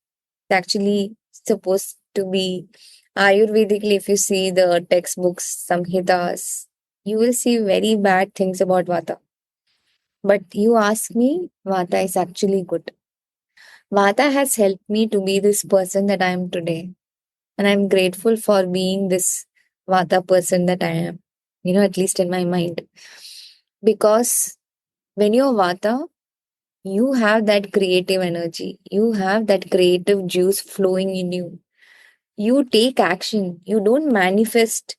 actually supposed to be Ayurvedically. If you see the textbooks, Samhitas, you will see very bad things about Vata. But you ask me, Vata is actually good. Vata has helped me to be this person that I am today. And I'm grateful for being this Vata person that I am, at least in my mind. Because when you're Vata, you have that creative energy, you have that creative juice flowing in you. You take action, you don't manifest,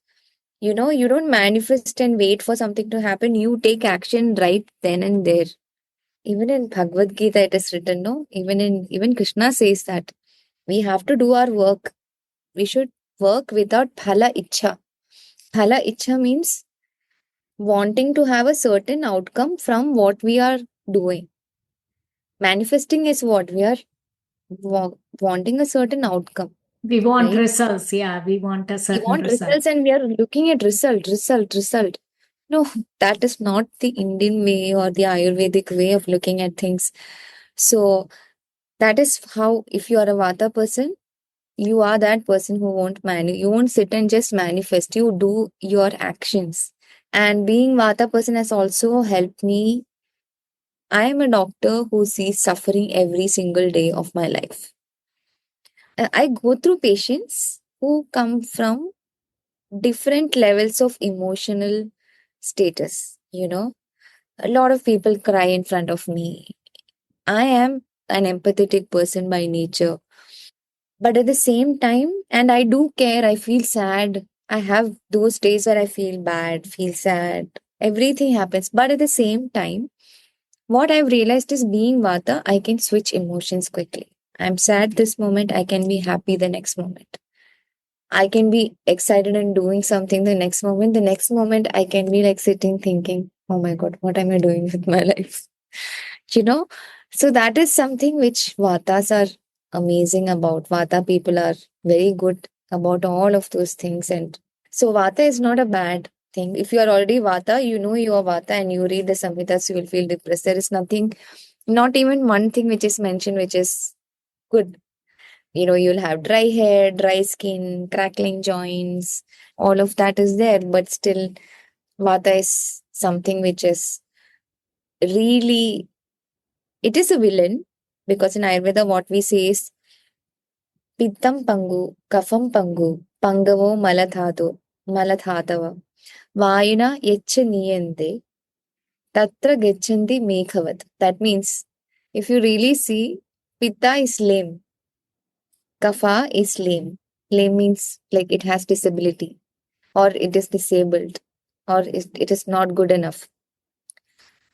you don't manifest and wait for something to happen. You take action right then and there. Even in Bhagavad Gita, it is written, no? Even Krishna says that we have to do our work. We should work without phala ichha. Phala ichha means wanting to have a certain outcome from what we are doing. Manifesting is what we are wanting a certain outcome, We want right? results. Yeah, we want a We certain want result. results and we are looking at result. No, that is not the Indian way or the Ayurvedic way of looking at things. So that is how, if you are a Vata person, you are that person who you won't sit and just manifest. You do your actions. And being Vata person has also helped me. I am a doctor who sees suffering every single day of my life. I go through patients who come from different levels of emotional status. A lot of people cry in front of me. I am an empathetic person by nature, but at the same time, and I do care, I feel sad. I have those days where I feel bad, feel sad, everything happens. But at the same time, what I've realized is, being Vata, I can switch emotions quickly. I'm sad this moment, I can be happy the next moment. I can be excited and doing something the next moment. The next moment, I can be like sitting thinking, oh my God, what am I doing with my life? You know, So that is something which Vatas are amazing about. Vata people are very good about all of those things. And so Vata is not a bad thing. If you are already Vata, you know you are Vata and you read the Samhitas, you will feel depressed. There is nothing, not even one thing which is mentioned which is good. You'll have dry hair, dry skin, crackling joints, all of that is there, but still Vata is something which is really, it is a villain, because in Ayurveda what we say is Pittam Pangu, Kafam Pangu, Pangavo Malathatava, Vayuna Yecha Niyante, Tatra Gechanti Mekhavat. That means, if you really see, Pitta is lame, Kapha is lame. Lame means like it has disability, or it is disabled, or it is not good enough.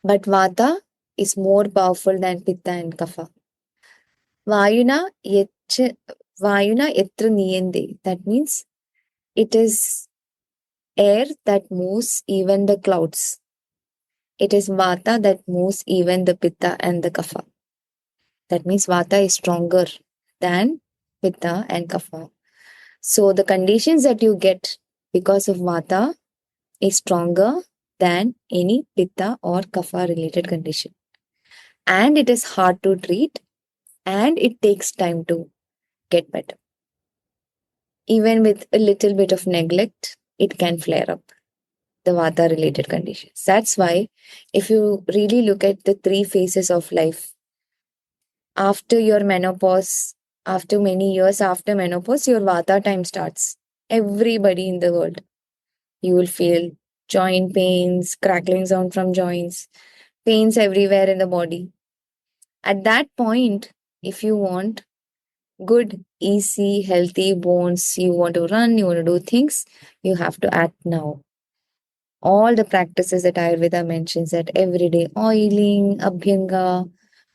But Vata is more powerful than Pitta and Kapha. Vayuna Yecha Vayuna Etra Niyande. That means it is air that moves even the clouds. It is Vata that moves even the Pitta and the Kapha. That means Vata is stronger than Pitta and Kapha. So the conditions that you get because of Vata is stronger than any Pitta or Kapha related condition. And it is hard to treat and it takes time to get better. Even with a little bit of neglect, it can flare up, the Vata related conditions. That's why, if you really look at the three phases of life, after your menopause, after many years after menopause, your Vata time starts. Everybody in the world, you will feel joint pains, crackling sound from joints, pains everywhere in the body. At that point, if you want good, easy, healthy bones, you want to run, you want to do things, you have to act now. All the practices that Ayurveda mentions, that everyday oiling, abhyanga,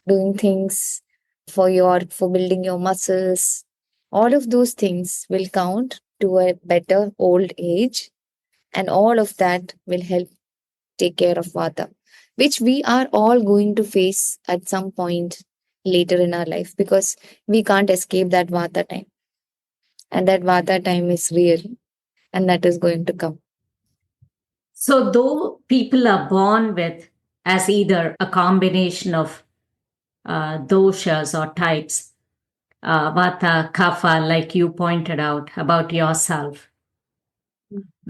doing things for building your muscles, all of those things will count to a better old age, and all of that will help take care of Vata, which we are all going to face at some point later in our life, because we can't escape that Vata time. And that Vata time is real, and that is going to come. So, though people are born with as either a combination of doshas or types, vata, kapha, like you pointed out about yourself,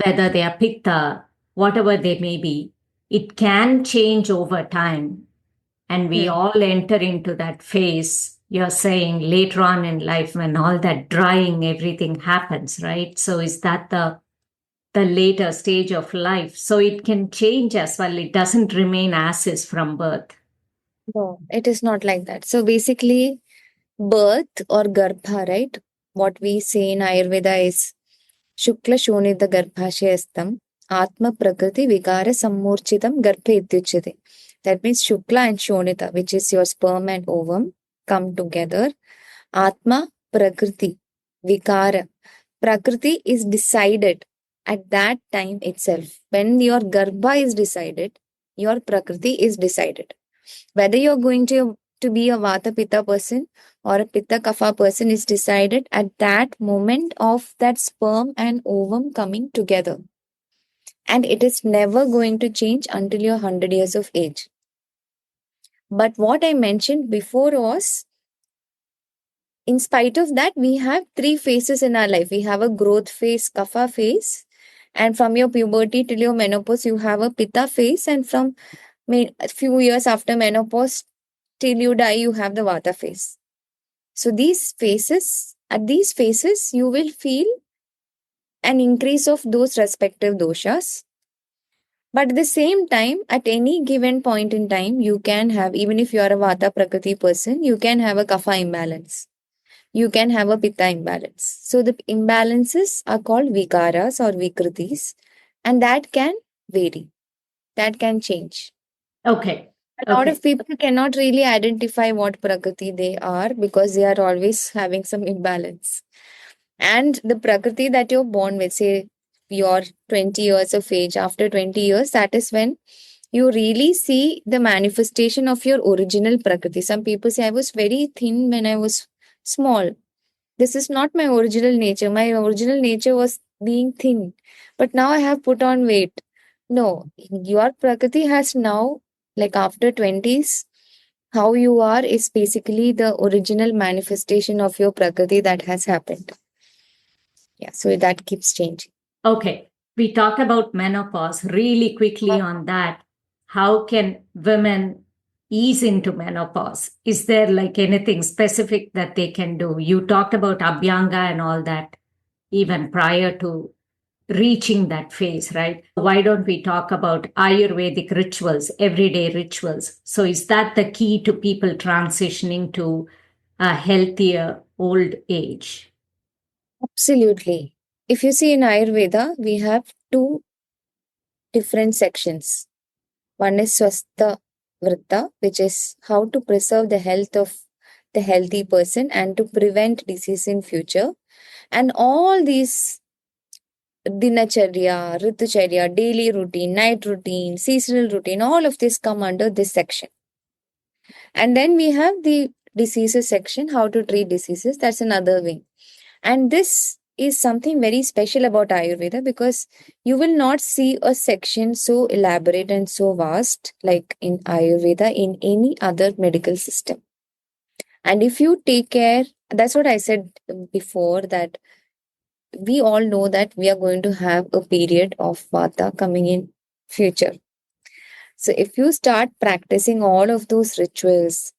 whether they are pitta, whatever they may be, it can change over time. And we all enter into that phase, you're saying later on in life when all that drying, everything happens, right? So, is that the later stage of life? So it can change as well. It doesn't remain as is from birth. No, it is not like that. So basically, birth or garbha, right? What we say in Ayurveda is Shukla Shonida Garbhashayastam Atma Prakriti Vikara Sammurchitam Garbha Ityuchate. That means Shukla and Shonita, which is your sperm and ovum, come together. Atma Prakriti Vikara. Prakriti is decided at that time itself. When your Garbha is decided, your Prakriti is decided. Whether you're going to be a Vata Pitta person or a Pitta Kapha person is decided at that moment of that sperm and ovum coming together. And it is never going to change until you're 100 years of age. But what I mentioned before was, in spite of that, we have three phases in our life. We have a growth phase, Kapha phase. And from your puberty till your menopause, you have a Pitta phase. And from a few years after menopause till you die, you have the Vata phase. So at these phases, you will feel an increase of those respective doshas. But at the same time, at any given point in time, you can have, even if you are a Vata Prakriti person, you can have a Kapha imbalance. You can have a Pitta imbalance. So the imbalances are called Vikaras or Vikritis, and that can vary. That can change. Okay. A lot of people cannot really identify what Prakriti they are, because they are always having some imbalance. And the Prakriti that you're born with, say you're 20 years of age, after 20 years, that is when you really see the manifestation of your original Prakriti. Some people say, I was very thin when I was small. This is not my original nature. My original nature was being thin, but now I have put on weight. No, your Prakriti has now, like after 20s, how you are is basically the original manifestation of your Prakriti that has happened. Yeah, so that keeps changing. Okay, we talked about menopause really quickly on that. How can women ease into menopause? Is there like anything specific that they can do? You talked about Abhyanga and all that even prior to reaching that phase, right? Why don't we talk about Ayurvedic rituals, everyday rituals? So, is that the key to people transitioning to a healthier old age? Absolutely. If you see in Ayurveda, we have two different sections. One is Swastha Vritta, which is how to preserve the health of the healthy person and to prevent disease in future. And all these dinacharya, ritucharya, daily routine, night routine, seasonal routine, all of this come under this section. And then we have the diseases section, how to treat diseases. That's another wing. And this is something very special about Ayurveda because you will not see a section so elaborate and so vast like in Ayurveda in any other medical system. And if you take care, that's what I said before, that we all know that we are going to have a period of Vata coming in future. So if you start practicing all of those rituals,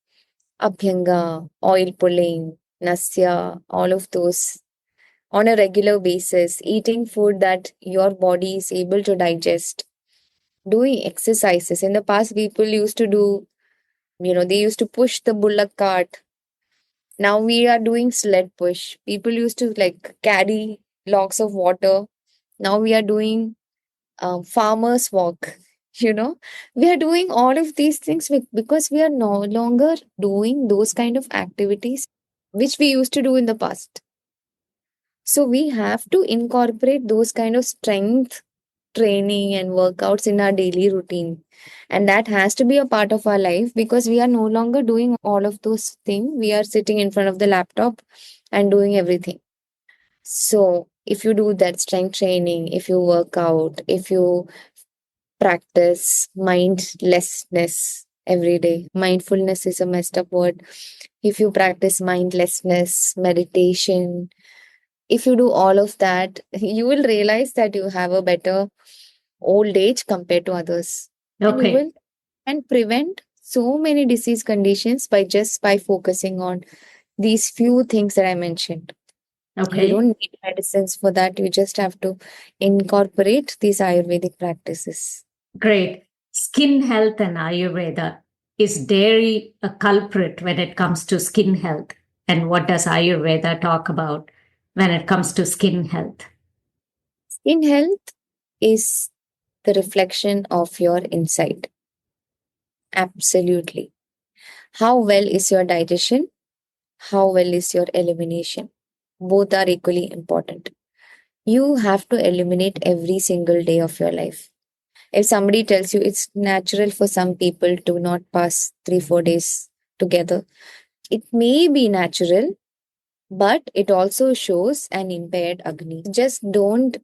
Abhyanga, oil pulling, Nasya, all of those on a regular basis, eating food that your body is able to digest, doing exercises. In the past, people used to do, they used to push the bullock cart. Now we are doing sled push. People used to like carry logs of water. Now we are doing farmers walk. We are doing all of these things because we are no longer doing those kind of activities which we used to do in the past. So we have to incorporate those kind of strength training and workouts in our daily routine. And that has to be a part of our life because we are no longer doing all of those things. We are sitting in front of the laptop and doing everything. So if you do that strength training, if you work out, if you practice mindlessness every day, mindfulness is a messed up word. If you practice mindlessness, meditation, if you do all of that, you will realize that you have a better old age compared to others. And you Okay. will and prevent so many disease conditions by focusing on these few things that I mentioned. You Okay. don't need medicines for that. You just have to incorporate these Ayurvedic practices. Great. Skin health and Ayurveda. Is dairy a culprit when it comes to skin health? And what does Ayurveda talk about when it comes to skin health? Skin health is the reflection of your inside. Absolutely. How well is your digestion? How well is your elimination? Both are equally important. You have to eliminate every single day of your life. If somebody tells you it's natural for some people to not pass 3-4 days together, it may be natural, but it also shows an impaired Agni. Just don't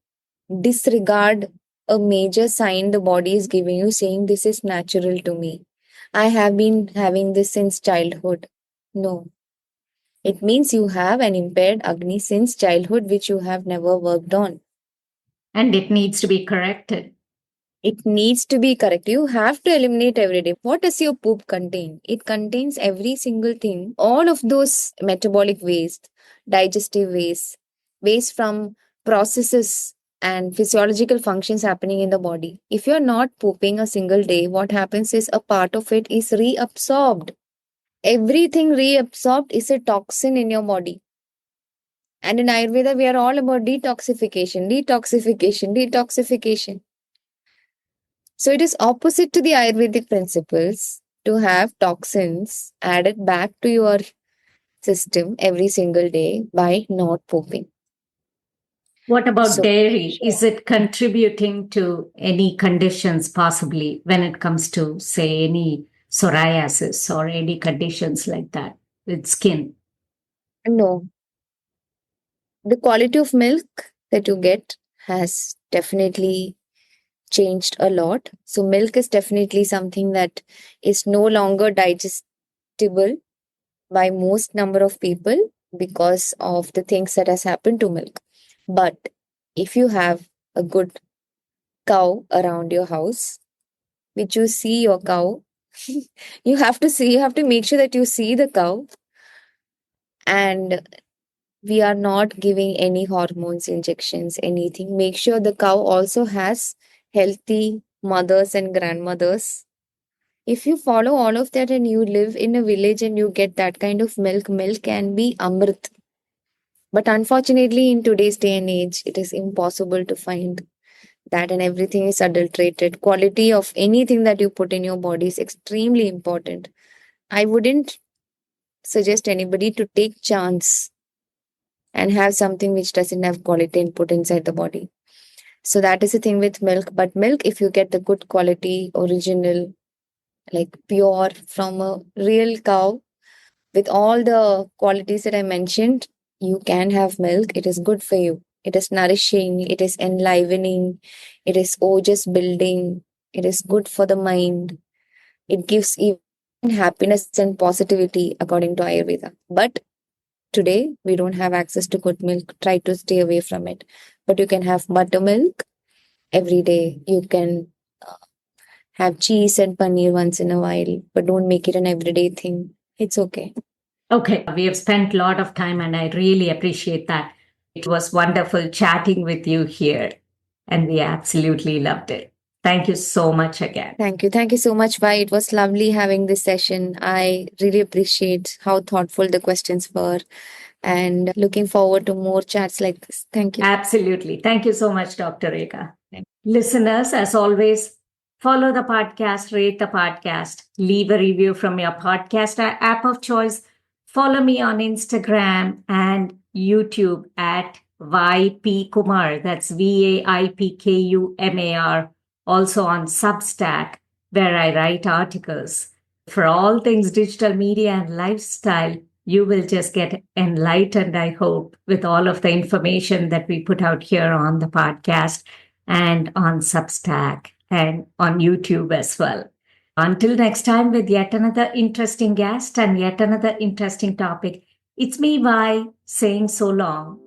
disregard a major sign the body is giving you saying this is natural to me. I have been having this since childhood. No. It means you have an impaired Agni since childhood, which you have never worked on. And it needs to be corrected. It needs to be correct. You have to eliminate every day. What does your poop contain? It contains every single thing, all of those metabolic waste, digestive waste from processes and physiological functions happening in the body. If you're not pooping a single day, what happens is a part of it is reabsorbed. Everything reabsorbed is a toxin in your body. And in Ayurveda, we are all about detoxification, detoxification, detoxification. So it is opposite to the Ayurvedic principles to have toxins added back to your system every single day by not pooping. What about So, dairy? Is it contributing to any conditions possibly when it comes to, say, any psoriasis or any conditions like that with skin? no, the quality of milk that you get has definitely changed a lot. So, milk is definitely something that is no longer digestible by most number of people because of the things that has happened to milk. But if you have a good cow around your house, which you see your cow, you have to make sure that you see the cow, and we are not giving any hormones, injections, anything. Make sure the cow also has healthy mothers and grandmothers. If you follow all of that and you live in a village and you get that kind of milk, milk can be amrit. But unfortunately, in today's day and age, it is impossible to find that, and everything is adulterated. Quality of anything that you put in your body is extremely important. I wouldn't suggest anybody to take chance and have something which doesn't have quality and put inside the body. So that is the thing with milk. But milk, if you get the good quality, original, like pure from a real cow with all the qualities that I mentioned, you can have milk. It is good for you. It is nourishing, it is enlivening, it is Ojas building, it is good for the mind. It gives even happiness and positivity according to Ayurveda. But today, we don't have access to good milk. Try to stay away from it. But you can have buttermilk every day. You can have cheese and paneer once in a while, but don't make it an everyday thing. It's okay. Okay, we have spent a lot of time and I really appreciate that. It was wonderful chatting with you here and we absolutely loved it. Thank you so much again. Thank you. Thank you so much, Vi. It was lovely having this session. I really appreciate how thoughtful the questions were and looking forward to more chats like this. Thank you. Absolutely. Thank you so much, Dr. Rekha. Listeners, as always, follow the podcast, rate the podcast, leave a review from your podcast app of choice. Follow me on Instagram and YouTube at YP Kumar. That's VAIPKUMAR. Also on Substack, where I write articles. For all things digital media and lifestyle, you will just get enlightened, I hope, with all of the information that we put out here on the podcast and on Substack and on YouTube as well. Until next time, with yet another interesting guest and yet another interesting topic, it's me, Vi, saying so long.